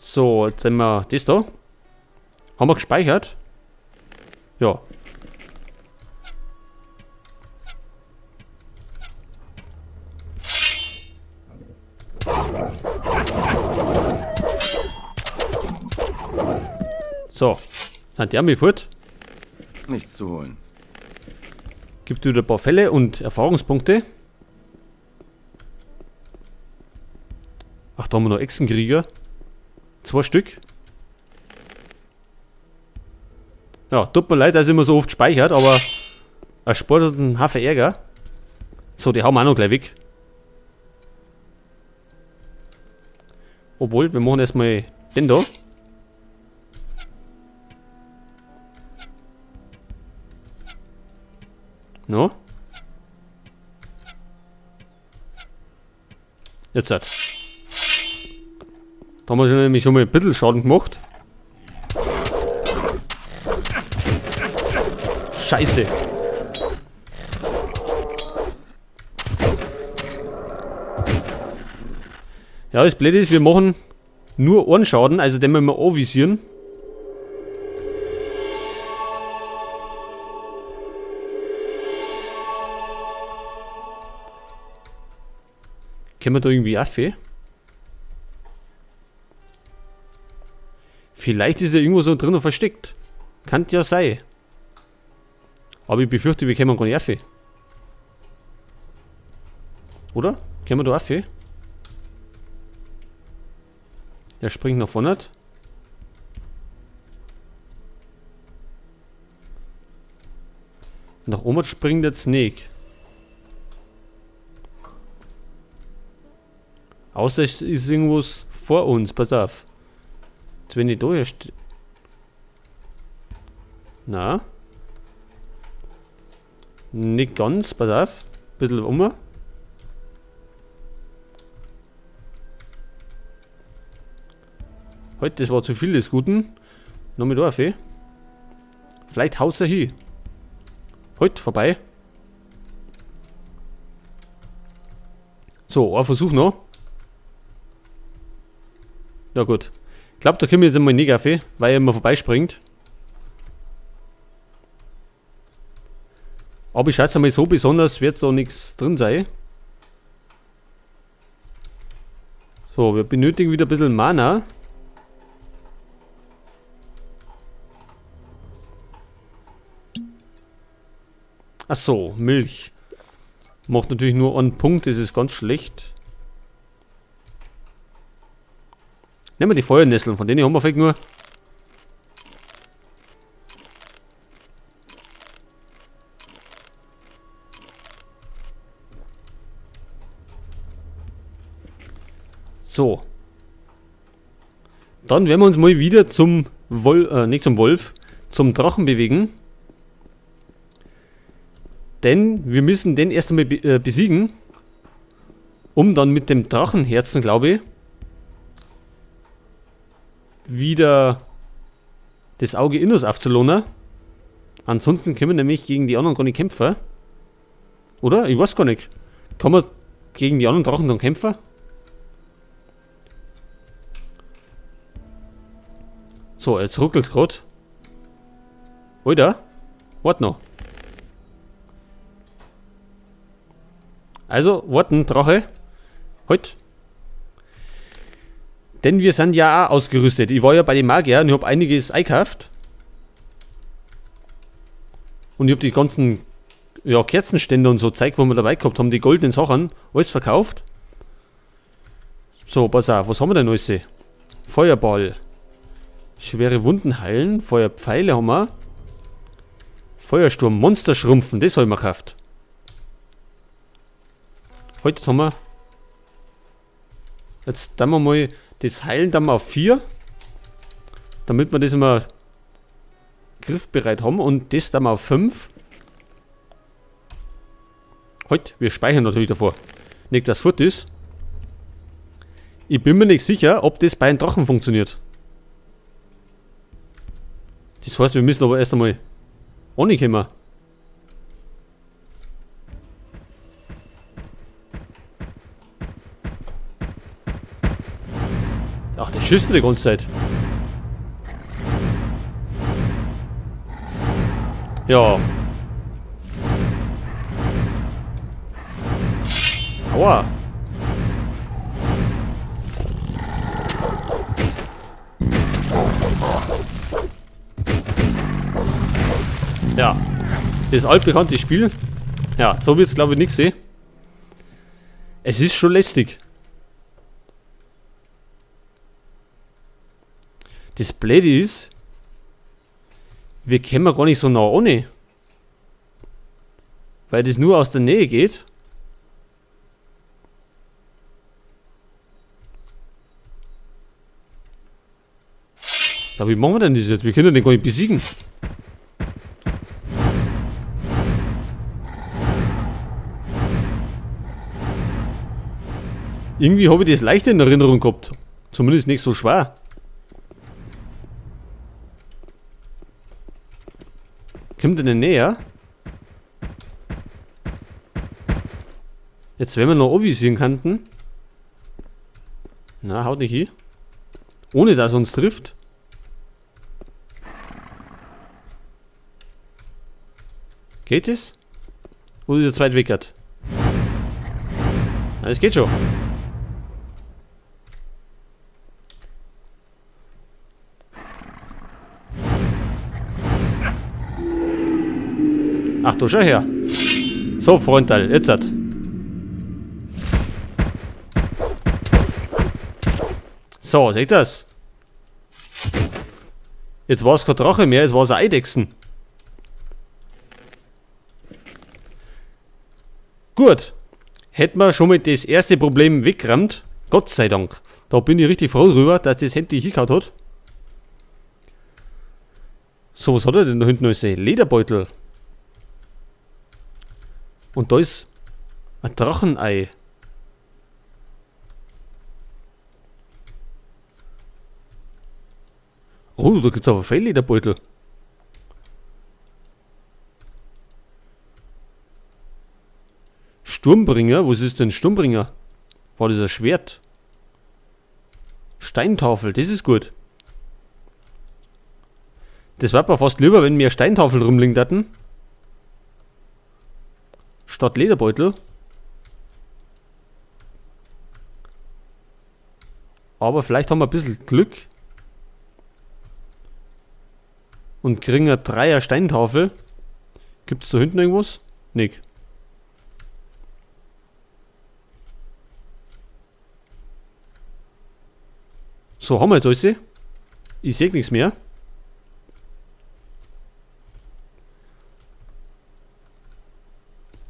So, jetzt haben wir das da. Haben wir gespeichert? Ja. So. Hat der mich fort? Nichts zu holen. Gibt wieder ein paar Fälle und Erfahrungspunkte. Ach, da haben wir noch Echsenkrieger. 2 Stück. Ja, tut mir leid, dass ich immer so oft speichert, aber es spart uns einen Haufen Ärger. So, die hauen wir auch noch gleich weg. Obwohl, wir machen erstmal den da. No? Jetzt hat. Da haben wir nämlich schon mal ein bisschen Schaden gemacht. Scheiße. Ja, das Blöde ist, wir machen nur einen Schaden, also den müssen wir anvisieren. Können wir da irgendwie Affe? Vielleicht ist er irgendwo so drinnen versteckt. Kann ja sein. Aber ich befürchte, wir können gar nicht Affe. Oder? Können wir da Affe? Der springt nach vorne. Nach oben springt jetzt nicht. Außer es ist irgendwas vor uns, pass auf. Jetzt wenn ich da erst. Na? Nicht ganz, pass auf. Bisschen um. Heute, das war zu viel des Guten. Noch mit auf, eh? Vielleicht haust er hin. Heute vorbei. So, ein Versuch noch. Ja gut. Ich glaube, da können wir jetzt einmal nicht auf, weil er immer vorbeispringt. Aber ich schätze mal, so besonders wird da nichts drin sein. So, wir benötigen wieder ein bisschen Mana. Ach so, Milch. Macht natürlich nur einen Punkt, das ist ganz schlecht. Nehmen wir die Feuernesseln, von denen haben wir vielleicht nur. So. Dann werden wir uns mal wieder zum nicht zum Wolf, zum Drachen bewegen. Denn wir müssen den erst einmal besiegen, um dann mit dem Drachenherzen, glaube ich, wieder das Auge Innos aufzulohnen. Ansonsten können wir nämlich gegen die anderen gar nicht kämpfen. Oder? Ich weiß gar nicht. Kann man gegen die anderen Drachen dann kämpfen? So, jetzt ruckelt es gerade. Alter, warte noch. Also, warten, Drache. Halt. Denn wir sind ja auch ausgerüstet. Ich war ja bei den Magiern und ich habe einiges eingekauft. Und ich habe die ganzen Kerzenstände und so Zeug, wo wir dabei gehabt haben, die goldenen Sachen, alles verkauft. So, pass auf, was haben wir denn alles? Feuerball. Schwere Wunden heilen. Feuerpfeile haben wir. Feuersturm, Monster schrumpfen, das habe ich mir gekauft. Heute haben wir. Jetzt dann wir mal das Heilen dann mal auf 4. Damit wir das immer griffbereit haben. Und das dann mal auf 5. Heute, wir speichern natürlich davor. Nicht, dass fort ist. Ich bin mir nicht sicher, ob das bei einem Drachen funktioniert. Das heißt, wir müssen aber erst einmal ankommen. Ach, der schießt die ganze Zeit. Ja. Aua. Ja. Das altbekannte Spiel. Ja, so wird es glaube ich nicht sehen. Es ist schon lästig. Das Blöde ist, wir kommen gar nicht so nah ohne. Weil das nur aus der Nähe geht. Ja, wie machen wir denn das jetzt? Wir können den gar nicht besiegen. Irgendwie habe ich das leicht in Erinnerung gehabt. Zumindest nicht so schwer. Kommt denn näher? Jetzt wenn wir noch avisieren könnten. Na, haut nicht hin. Ohne dass er uns trifft. Geht es? Oder ist er zu weit weg? Na, es geht schon. Ach du, schau her. So, Freundal, jetzt hat. So, seht ihr das? Jetzt war es kein Drache mehr, es war es ein Eidechsen. Gut. Hätten wir schon mal das erste Problem weggerammt. Gott sei Dank. Da bin ich richtig froh drüber, dass das Handy hingehauen hat. So, was hat er denn da hinten alles? Lederbeutel. Und da ist ein Drachenei. Oh, da gibt es aber viele Lederbeutel. Sturmbringer? Was ist denn Sturmbringer? War das ein Schwert? Steintafel, das ist gut. Das wäre mir fast lieber, wenn wir Steintafel rumliegen hätten. Statt Lederbeutel. Aber vielleicht haben wir ein bisschen Glück. Und kriegen eine Dreier Steintafel. Gibt es da hinten irgendwas? Nicht. So, haben wir jetzt alles. Ich sehe nichts mehr.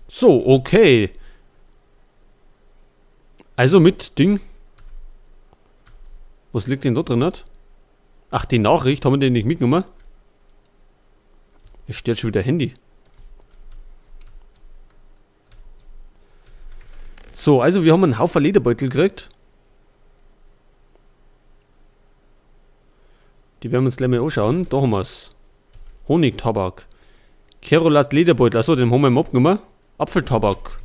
So, okay. Also mit Ding. Was liegt denn da drin? Ach, die Nachricht, haben wir den nicht mitgenommen? Es steht schon wieder Handy. So, also wir haben einen Haufen Lederbeutel gekriegt. Die werden wir uns gleich mal anschauen. Da haben wir es. Honigtabak. Kerolat Lederbeutel. Achso, den haben wir im abgenommen. Apfeltabak.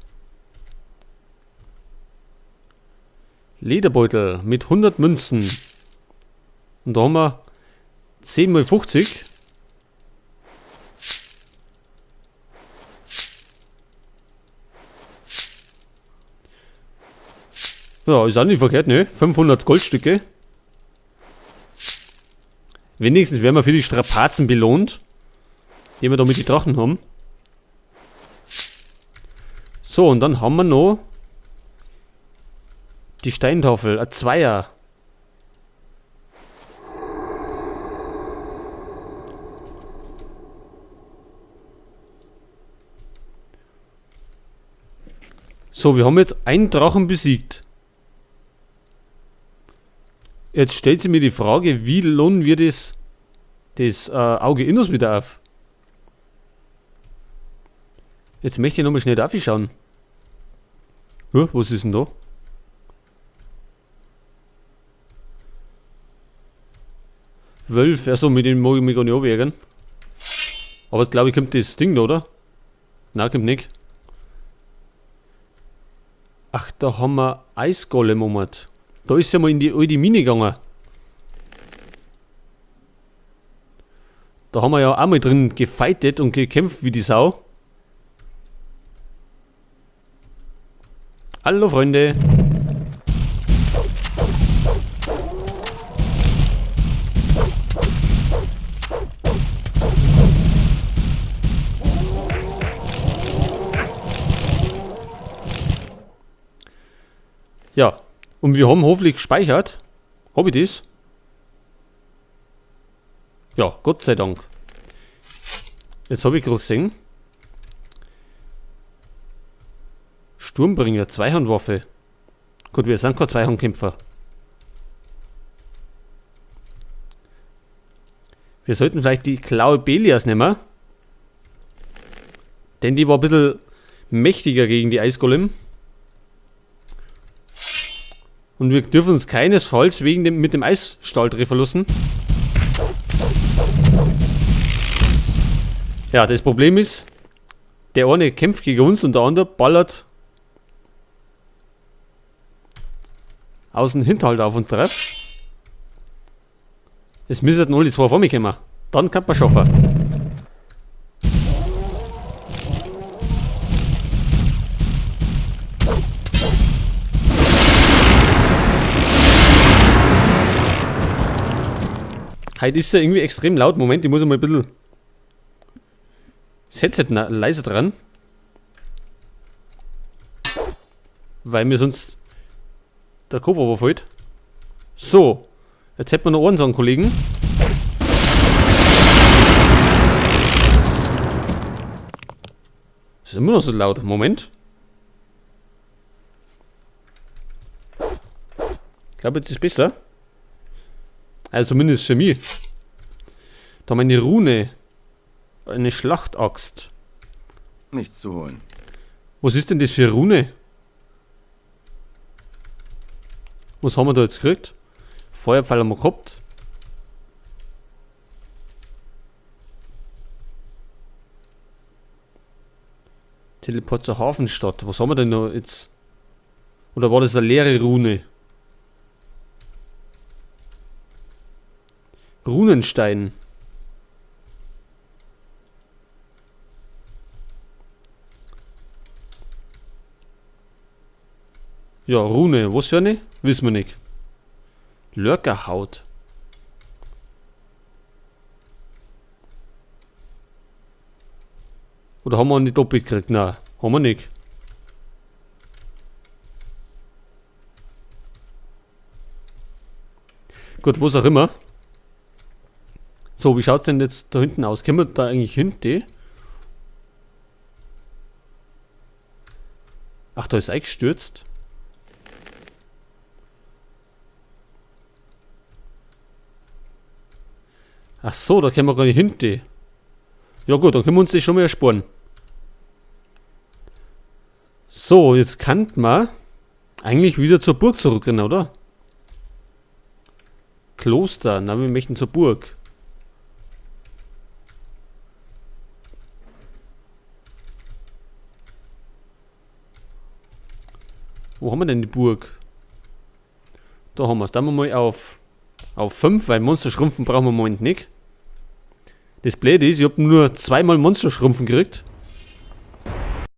Lederbeutel mit 100 Münzen. Und da haben wir 10 mal 50. Ja, ist auch nicht verkehrt, ne? 500 Goldstücke. Wenigstens werden wir für die Strapazen belohnt, die wir da mit den Drachen haben. So, und dann haben wir noch die Steintafel, ein Zweier. So, wir haben jetzt einen Drachen besiegt. Jetzt stellt sich mir die Frage, wie lohnen wir das Auge Innos wieder auf? Jetzt möchte ich nochmal schnell da schauen. Was ist denn da? Wölf, achso, mit dem mag ich mich gar nicht abwägen. Aber jetzt glaube ich, kommt das Ding da, oder? Nein, kommt nicht. Ach, da haben wir Eisgolem. Da ist ja mal in die alte Mine gegangen. Da haben wir ja auch mal drin gefightet und gekämpft wie die Sau. Hallo Freunde. Ja, und wir haben hoffentlich gespeichert. Hab ich das? Ja, Gott sei Dank. Jetzt habe ich gerade gesehen. Sturmbringer, Zweihandwaffe. Gut, wir sind keine Zweihandkämpfer. Wir sollten vielleicht die Klaue Belias nehmen. Denn die war ein bisschen mächtiger gegen die Eisgolem. Und wir dürfen uns keinesfalls mit dem Eisstahltreffer lassen. Ja, das Problem ist, der eine kämpft gegen uns und der andere ballert aus dem Hinterhalt auf uns drauf. Es müssen alle zwei vor mir kommen. Dann kann man schaffen. Heute ist er irgendwie extrem laut. Moment, ich muss mal ein bisschen das Headset leiser dran. Weil mir sonst der Kopfhörer fällt. So, jetzt hätten wir noch unseren Kollegen. Ist immer noch so laut. Moment. Ich glaube, jetzt ist besser. Also zumindest für mich. Da meine Rune. Eine Schlachtaxt. Nichts zu holen. Was ist denn das für eine Rune? Was haben wir da jetzt gekriegt? Feuerpfeil haben wir gehabt. Teleport zur Hafenstadt. Was haben wir denn noch jetzt? Oder war das eine leere Rune? Runenstein. Ja, Rune. Was für eine? Wissen wir nicht. Lurkerhaut. Oder haben wir nicht doppelt gekriegt? Nein, haben wir nicht. Gut, was auch immer. So, wie schaut es denn jetzt da hinten aus? Können wir da eigentlich hinten? Ach, da ist eingestürzt. Ach so, da können wir gar nicht hinten. Ja gut, dann können wir uns das schon mal ersparen. So, jetzt kann man eigentlich wieder zur Burg zurückrennen, oder? Kloster, na, wir möchten zur Burg. Wo haben wir denn die Burg? Da haben wir es. Da haben wir mal auf 5, weil Monsterschrumpfen brauchen wir im Moment nicht. Das Blöde ist, ich habe nur zweimal Monsterschrumpfen gekriegt.